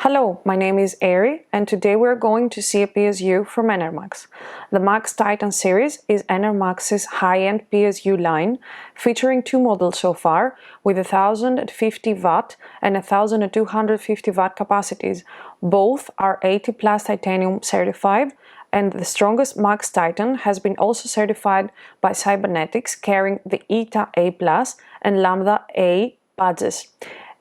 Hello, my name is Ari and today we're going to see a PSU from Enermax. The MaxTytan series is Enermax's high-end PSU line, featuring two models so far, with 1050W and 1250W capacities. Both are 80 plus titanium certified, and the strongest MaxTytan has been also certified by Cybernetics, carrying the ETA-A and LAMBDA-A badges.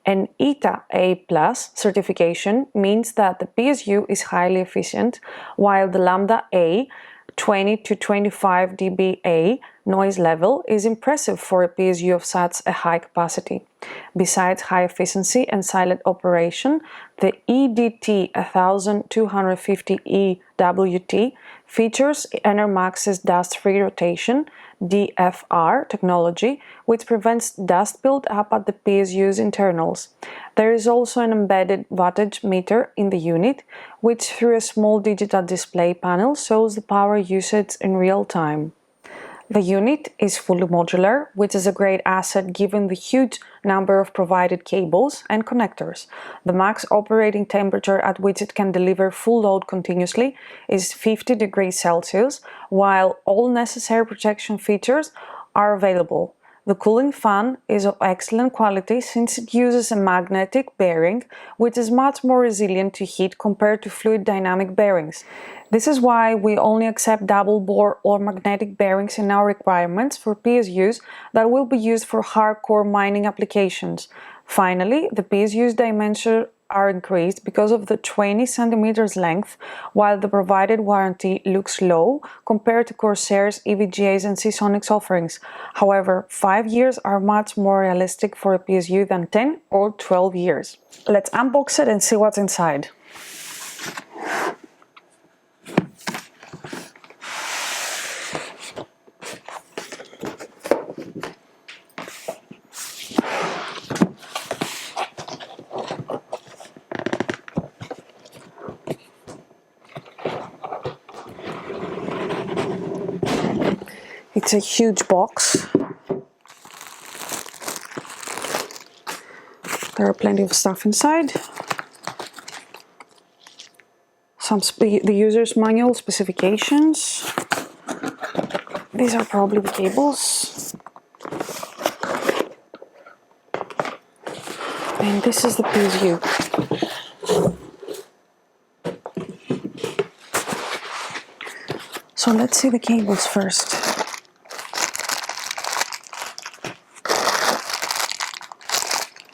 An ETA-A+ certification means that the PSU is highly efficient, while the LAMBDA-A 20 to 25 dBA noise level is impressive for a PSU of such a high capacity. Besides high efficiency and silent operation, the EDT1250EWT features Enermax's dust-free rotation DFR technology, which prevents dust build-up at the PSU's internals. There is also an embedded wattage meter in the unit, which through a small digital display panel shows the power usage in real time. The unit is fully modular, which is a great asset given the huge number of provided cables and connectors. The max operating temperature at which it can deliver full load continuously is 50 degrees Celsius, while all necessary protection features are available. The cooling fan is of excellent quality since it uses a magnetic bearing, which is much more resilient to heat compared to fluid dynamic bearings. This is why we only accept double bore or magnetic bearings in our requirements for PSUs that will be used for hardcore mining applications. Finally, the PSU's dimensions are increased because of the 20 cm length, while the provided warranty looks low compared to Corsair's, EVGA's and Seasonics offerings. However, 5 years are much more realistic for a PSU than 10 or 12 years. Let's unbox it and see what's inside. It's a huge box. There are plenty of stuff inside. The user's manual specifications. These are probably the cables. And this is the PSU. So let's see the cables first.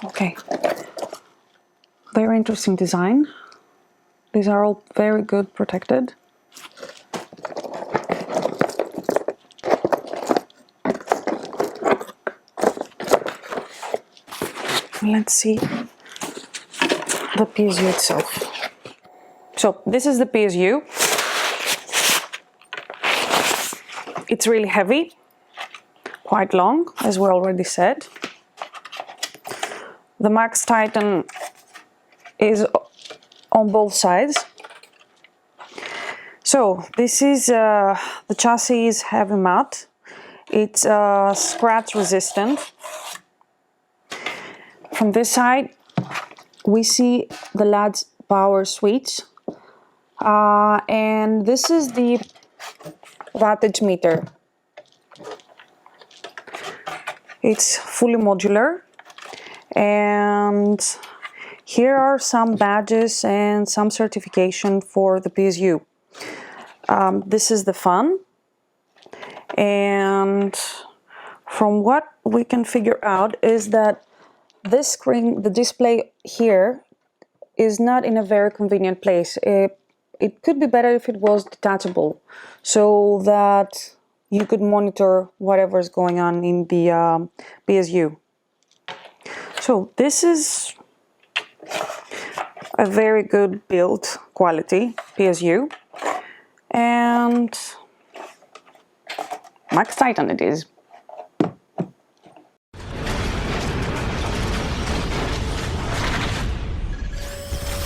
Okay, very interesting design. These are all very good protected. Let's see the PSU itself. So this is the PSU. It's really heavy, quite long, as we already said. The MaxTytan is on both sides. So this is the chassis is heavy matte. It's scratch resistant. From this side we see the LAD's power switch, and this is the wattage meter. It's fully modular. And here are some badges and some certification for the PSU. This is the fan, and from what we can figure out is that this screen, the display here, is not in a very convenient place. It could be better if it was detachable, so that you could monitor whatever is going on in the PSU. So this is a very good build quality PSU, and MaxTytan it is.